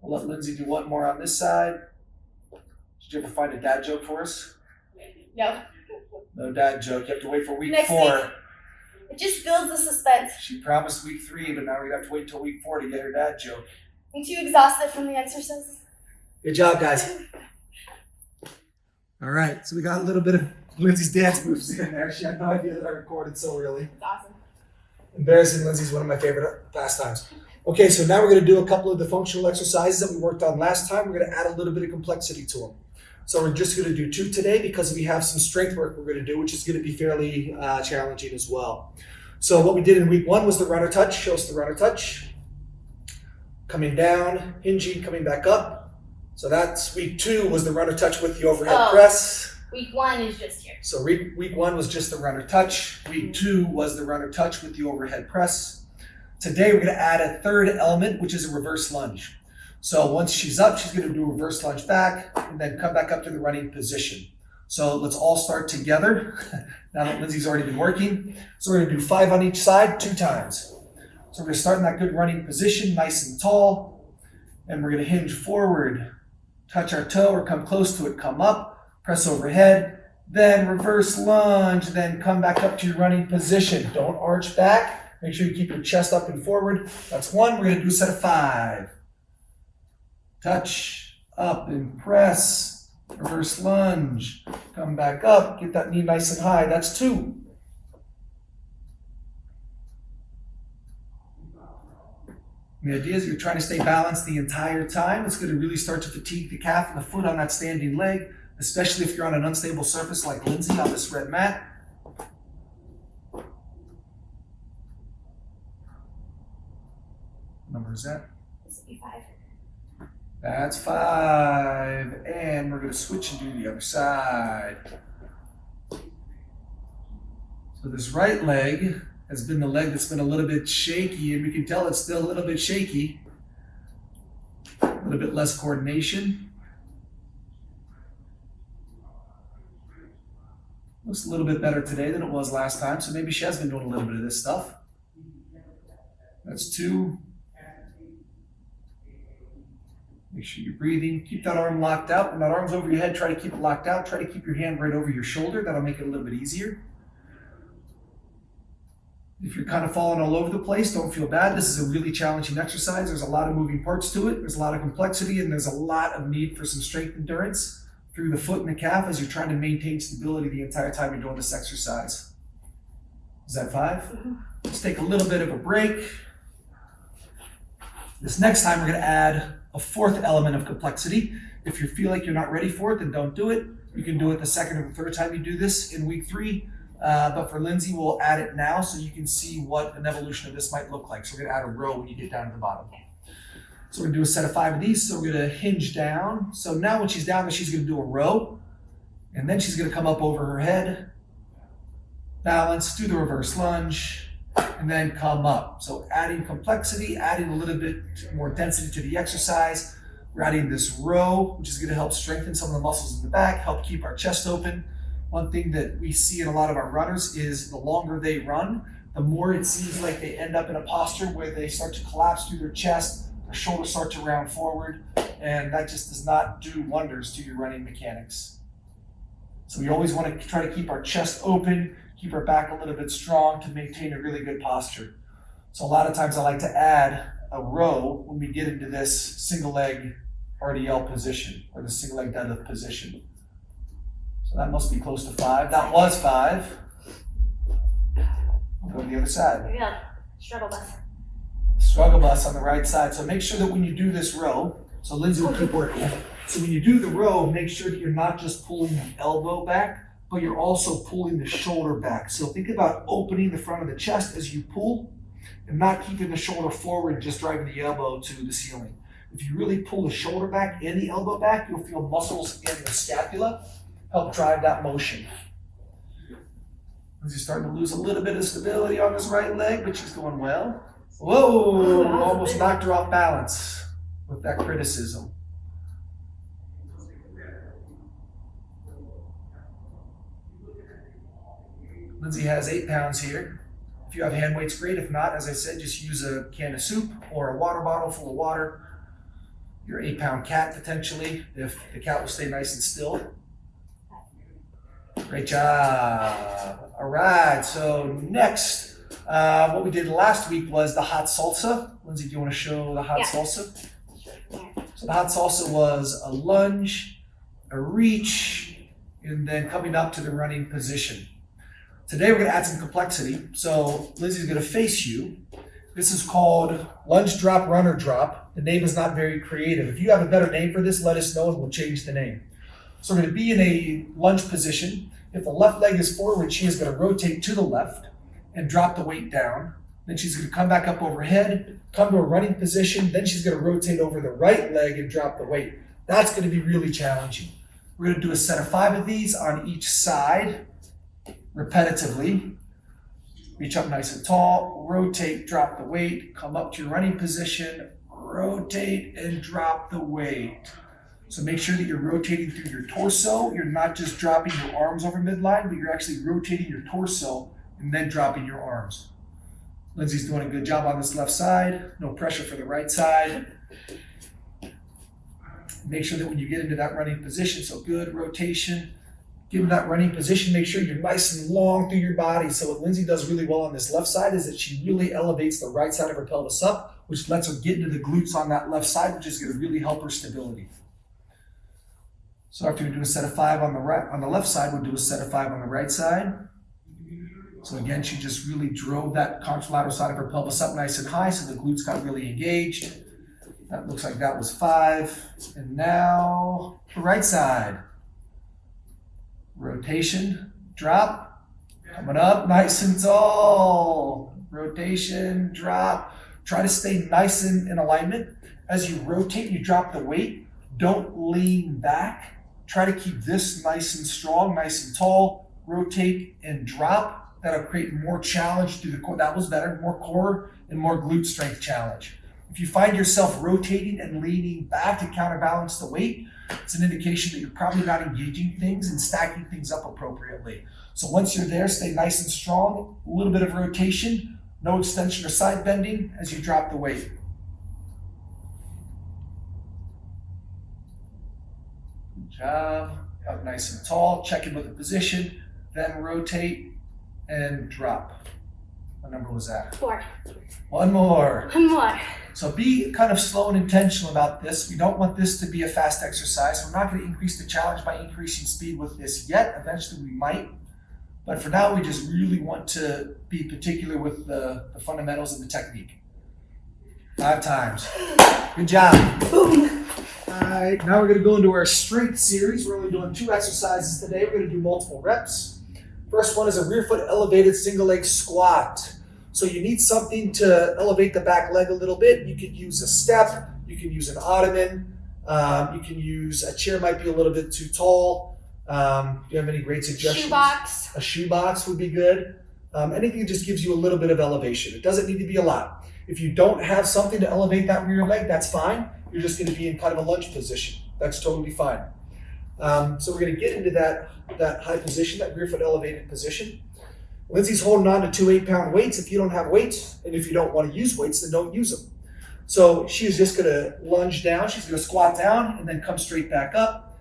Speaker 1: We'll let Lindsay do one more on this side. Did you ever find a dad joke for us?
Speaker 2: No.
Speaker 1: No dad joke. You have to wait for week
Speaker 2: Next
Speaker 1: 4.
Speaker 2: week. It just builds the suspense.
Speaker 1: She promised week 3, but now we're going to have to wait until week 4 to get her dad joke.
Speaker 2: I'm too exhausted from the exercises.
Speaker 1: Good job, guys. All right, so we got a little bit of Lindsay's dance moves in there. She had no idea that I recorded so early.
Speaker 2: It's awesome.
Speaker 1: Embarrassing Lindsay's one of my favorite pastimes. Okay, so now we're going to do a couple of the functional exercises that we worked on last time. We're going to add a little bit of complexity to them. So we're just going to do 2 today because we have some strength work we're going to do, which is going to be fairly challenging as well. So what we did in week 1 was the runner touch. Show us the runner touch. Coming down, hinging, coming back up. So that's week 2 was the runner touch with the overhead press.
Speaker 2: Week 1 is just here.
Speaker 1: So week 1 was just the runner touch. Week 2 was the runner touch with the overhead press. Today we're going to add a third element, which is a reverse lunge. So once she's up, she's going to do a reverse lunge back and then come back up to the running position. So let's all start together now that Lindsay's already been working. So we're going to do 5 on each side, 2 times. So we're going to start in that good running position, nice and tall. And we're going to hinge forward, touch our toe or come close to it, come up, press overhead, then reverse lunge, then come back up to your running position. Don't arch back. Make sure you keep your chest up and forward. That's 1. We're going to do a set of 5. Touch, up and press, reverse lunge, come back up, get that knee nice and high. That's 2. The idea is you're trying to stay balanced the entire time. It's going to really start to fatigue the calf and the foot on that standing leg, especially if you're on an unstable surface like Lindsay on this red mat. What number is that?
Speaker 2: This will be 5.
Speaker 1: That's 5. And we're going to switch and do the other side. So this right leg has been the leg that's been a little bit shaky, and we can tell it's still a little bit shaky. A little bit less coordination. Looks a little bit better today than it was last time, so maybe she has been doing a little bit of this stuff. That's 2. Make sure you're breathing. Keep that arm locked out. When that arm's over your head, try to keep it locked out. Try to keep your hand right over your shoulder. That'll make it a little bit easier. If you're kind of falling all over the place, don't feel bad. This is a really challenging exercise. There's a lot of moving parts to it. There's a lot of complexity, and there's a lot of need for some strength endurance through the foot and the calf as you're trying to maintain stability the entire time you're doing this exercise. Is that 5?
Speaker 2: Mm-hmm.
Speaker 1: Let's take a little bit of a break. This next time, we're going to add a 4th element of complexity. If you feel like you're not ready for it, then don't do it. You can do it the 2nd or the 3rd time you do this in week 3. But for Lindsay, we'll add it now so you can see what an evolution of this might look like. So we're going to add a row when you get down to the bottom. So we're going to do a set of 5 of these. So we're going to hinge down. So now when she's down, she's going to do a row. And then she's going to come up over her head, balance, do the reverse lunge, and then come up. So adding complexity, adding a little bit more density to the exercise. We're adding this row, which is going to help strengthen some of the muscles in the back, help keep our chest open. One thing that we see in a lot of our runners is the longer they run, the more it seems like they end up in a posture where they start to collapse through their chest, their shoulders start to round forward, and that just does not do wonders to your running mechanics. So we always want to try to keep our chest open, keep our back a little bit strong to maintain a really good posture. So a lot of times I like to add a row when we get into this single leg RDL position or the single leg deadlift position. So that must be close to 5. That was 5. We'll go to the other side.
Speaker 2: Here we go. Struggle bus.
Speaker 1: Struggle bus on the right side. So make sure that when you do this row, so Lindsay will keep working. So when you do the row, make sure that you're not just pulling the elbow back, but you're also pulling the shoulder back. So think about opening the front of the chest as you pull and not keeping the shoulder forward, just driving the elbow to the ceiling. If you really pull the shoulder back and the elbow back, you'll feel muscles in the scapula help drive that motion. Lindsay's starting to lose a little bit of stability on this right leg, but she's going well. Whoa, almost knocked her off balance with that criticism. Lindsay has 8 pounds here. If you have hand weights, great. If not, as I said, just use a can of soup or a water bottle full of water. Your 8-pound cat, potentially, if the cat will stay nice and still. Great job. All right, so next, what we did last week was the hot salsa. Lindsay, do you want to show the hot salsa? So the hot salsa was a lunge, a reach, and then coming up to the running position. Today we're going to add some complexity. So Lindsay's going to face you. This is called lunge drop, runner drop. The name is not very creative. If you have a better name for this, let us know and we'll change the name. So we're going to be in a lunge position. If the left leg is forward, she is going to rotate to the left and drop the weight down. Then she's going to come back up overhead, come to a running position. Then she's going to rotate over the right leg and drop the weight. That's going to be really challenging. We're going to do a set of 5 of these on each side, repetitively. Reach up nice and tall, rotate, drop the weight, come up to your running position, rotate and drop the weight. So make sure that you're rotating through your torso. You're not just dropping your arms over midline, but you're actually rotating your torso and then dropping your arms. Lindsay's doing a good job on this left side. No pressure for the right side. Make sure that when you get into that running position, so good rotation, get in that running position, make sure you're nice and long through your body. So what Lindsay does really well on this left side is that she really elevates the right side of her pelvis up, which lets her get into the glutes on that left side, which is going to really help her stability. So after we do a set of 5 on the left side, we'll do a set of 5 on the right side. So again, she just really drove that contralateral side of her pelvis up nice and high, so the glutes got really engaged. That looks like that was 5. And now the right side. Rotation, drop, coming up nice and tall. Rotation, drop. Try to stay nice and in alignment. As you rotate, you drop the weight. Don't lean back. Try to keep this nice and strong, nice and tall. Rotate and drop. That'll create more challenge through the core. That was better, more core and more glute strength challenge. If you find yourself rotating and leaning back to counterbalance the weight, it's an indication that you're probably not engaging things and stacking things up appropriately. So once you're there, stay nice and strong, a little bit of rotation, no extension or side bending as you drop the weight. Good job. Up nice and tall, check in with the position, then rotate and drop. What number was that?
Speaker 2: 4.
Speaker 1: One more.
Speaker 2: One more.
Speaker 1: So be kind of slow and intentional about this. We don't want this to be a fast exercise. We're not going to increase the challenge by increasing speed with this yet. Eventually we might. But for now, we just really want to be particular with the fundamentals and the technique. 5 times. Good job.
Speaker 2: Boom.
Speaker 1: All right, now we're going to go into our strength series. We're only doing 2 exercises today. We're going to do multiple reps. First one is a rear foot elevated single leg squat. So you need something to elevate the back leg a little bit. You could use a step, you can use an ottoman, you can use a chair, might be a little bit too tall. Do you have any great suggestions?
Speaker 2: Shoebox.
Speaker 1: A shoebox would be good. Anything that just gives you a little bit of elevation. It doesn't need to be a lot. If you don't have something to elevate that rear leg, that's fine. You're just going to be in kind of a lunge position. That's totally fine. So we're going to get into that high position, that rear foot elevated position. Lindsay's holding on to 2 8-pound weights. If you don't have weights, and if you don't want to use weights, then don't use them. So she's just going to lunge down. She's going to squat down and then come straight back up.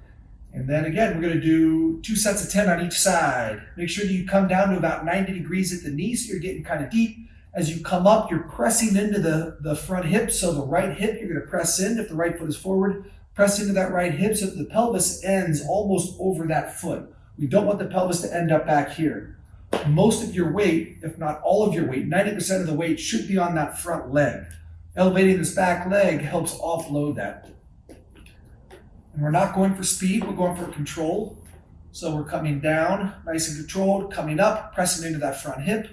Speaker 1: And then again, we're going to do 2 sets of 10 on each side. Make sure that you come down to about 90 degrees at the knee, so you're getting kind of deep. As you come up, you're pressing into the front hip. So the right hip, you're going to press in. If the right foot is forward, press into that right hip so that the pelvis ends almost over that foot. We don't want the pelvis to end up back here. Most of your weight, if not all of your weight, 90% of the weight should be on that front leg. Elevating this back leg helps offload that. And we're not going for speed, we're going for control. So we're coming down, nice and controlled, coming up, pressing into that front hip.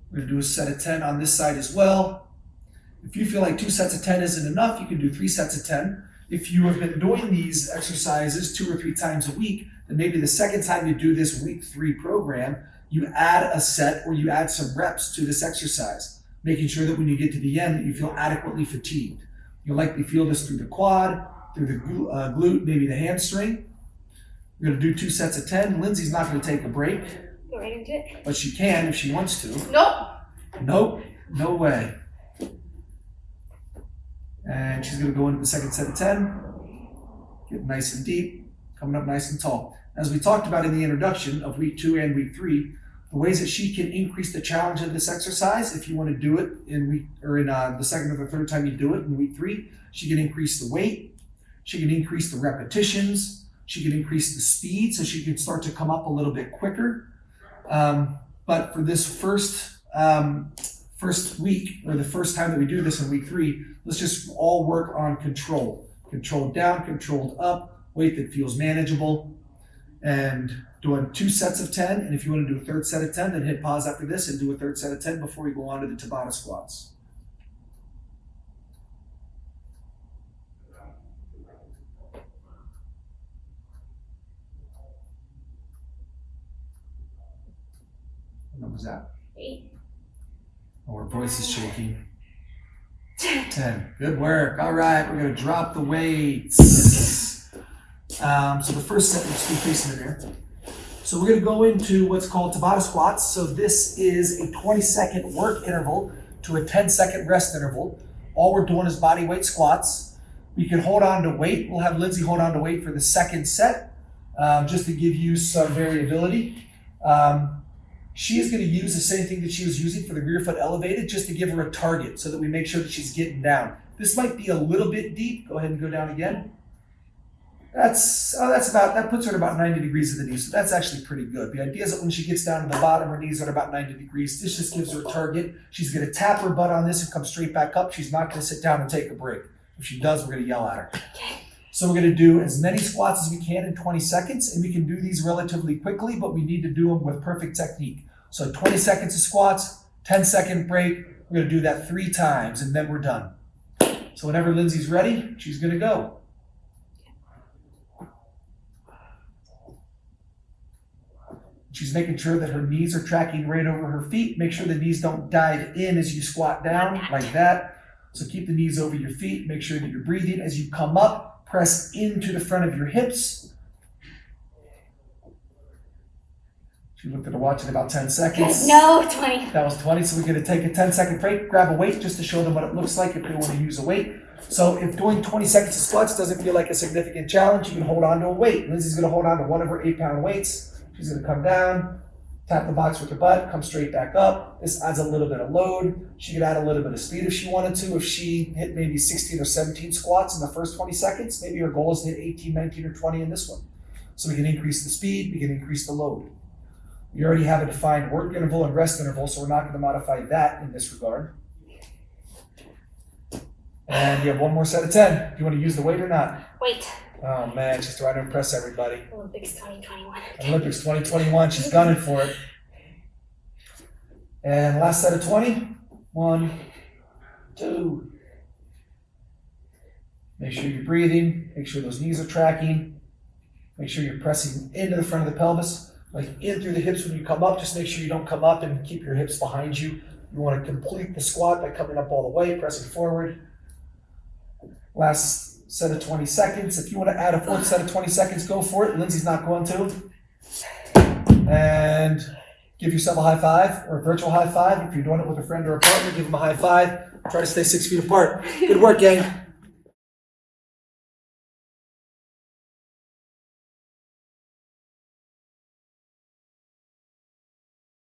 Speaker 1: We're going to do a set of 10 on this side as well. If you feel like 2 sets of 10 isn't enough, you can do 3 sets of 10. If you have been doing these exercises 2 or 3 times a week, then maybe the second time you do this week 3 program, you add a set or you add some reps to this exercise, making sure that when you get to the end that you feel adequately fatigued. You'll likely feel this through the quad, through the glute, maybe the hamstring. We're going to do 2 sets of 10. Lindsay's not going to take a break.
Speaker 2: Go right into it.
Speaker 1: But she can if she wants to.
Speaker 2: Nope.
Speaker 1: Nope, no way. And she's going to go into the second set of 10. Get nice and deep, coming up nice and tall. As we talked about in the introduction of week 2 and week 3, the ways that she can increase the challenge of this exercise, if you want to do it in week or in the second or the third time you do it in week 3, she can increase the weight, she can increase the repetitions, she can increase the speed, so she can start to come up a little bit quicker. But for this first week, or the first time that we do this in week 3, let's just all work on control. Controlled down, controlled up, weight that feels manageable, and doing 2 sets of 10. And if you want to do a third set of 10, then hit pause after this and do a third set of 10 before you go on to the Tabata squats. What number was that?
Speaker 2: 8.
Speaker 1: Oh, our voice is shaking. 10. Good work. All right, we're going to drop the weights. So the first set, let's decrease in there. So we're going to go into what's called Tabata squats. So this is a 20-second work interval to a 10-second rest interval. All we're doing is body weight squats. We can hold on to weight. We'll have Lindsay hold on to weight for the second set, just to give you some variability. She is going to use the same thing that she was using for the rear foot elevated, just to give her a target so that we make sure that she's getting down. This might be a little bit deep. Go ahead and go down again. That puts her at about 90 degrees of the knee, so that's actually pretty good. The idea is that when she gets down to the bottom, her knees are at about 90 degrees. This just gives her a target. She's going to tap her butt on this and come straight back up. She's not going to sit down and take a break. If she does, we're going to yell at her.
Speaker 2: Okay.
Speaker 1: So we're going to do as many squats as we can in 20 seconds, and we can do these relatively quickly, but we need to do them with perfect technique. So 20 seconds of squats, 10-second break. We're going to do that 3 times, and then we're done. So whenever Lindsay's ready, she's going to go. She's making sure that her knees are tracking right over her feet. Make sure the knees don't dive in as you squat down, like that. So keep the knees over your feet. Make sure that you're breathing. As you come up, press into the front of your hips. She looked at her watch in about 10 seconds.
Speaker 2: No, 20.
Speaker 1: That was 20. So we're going to take a 10-second break, grab a weight just to show them what it looks like if they want to use a weight. So if doing 20 seconds of squats doesn't feel like a significant challenge, you can hold on to a weight. Lindsay's going to hold on to one of her 8-pound weights. She's going to come down, tap the box with her butt, come straight back up. This adds a little bit of load. She could add a little bit of speed if she wanted to. If she hit maybe 16 or 17 squats in the first 20 seconds, maybe her goal is to hit 18, 19, or 20 in this one. So we can increase the speed, we can increase the load. We already have a defined work interval and rest interval, so we're not going to modify that in this regard. And you have one more set of 10. Do you want to use the weight or not?
Speaker 2: Wait.
Speaker 1: Oh man, she's trying to impress everybody.
Speaker 2: Olympics 2021.
Speaker 1: Olympics 2021, she's gunning for it. And last set of 20. 1, 2. Make sure you're breathing. Make sure those knees are tracking. Make sure you're pressing into the front of the pelvis, like in through the hips when you come up. Just make sure you don't come up and keep your hips behind you. You want to complete the squat by coming up all the way, pressing forward. Last set of 20 seconds. If you want to add a 4th set of 20 seconds, go for it. Lindsay's not going to. And give yourself a high five or a virtual high five. If you're doing it with a friend or a partner, give them a high five. Try to stay 6 feet apart. Good work, gang.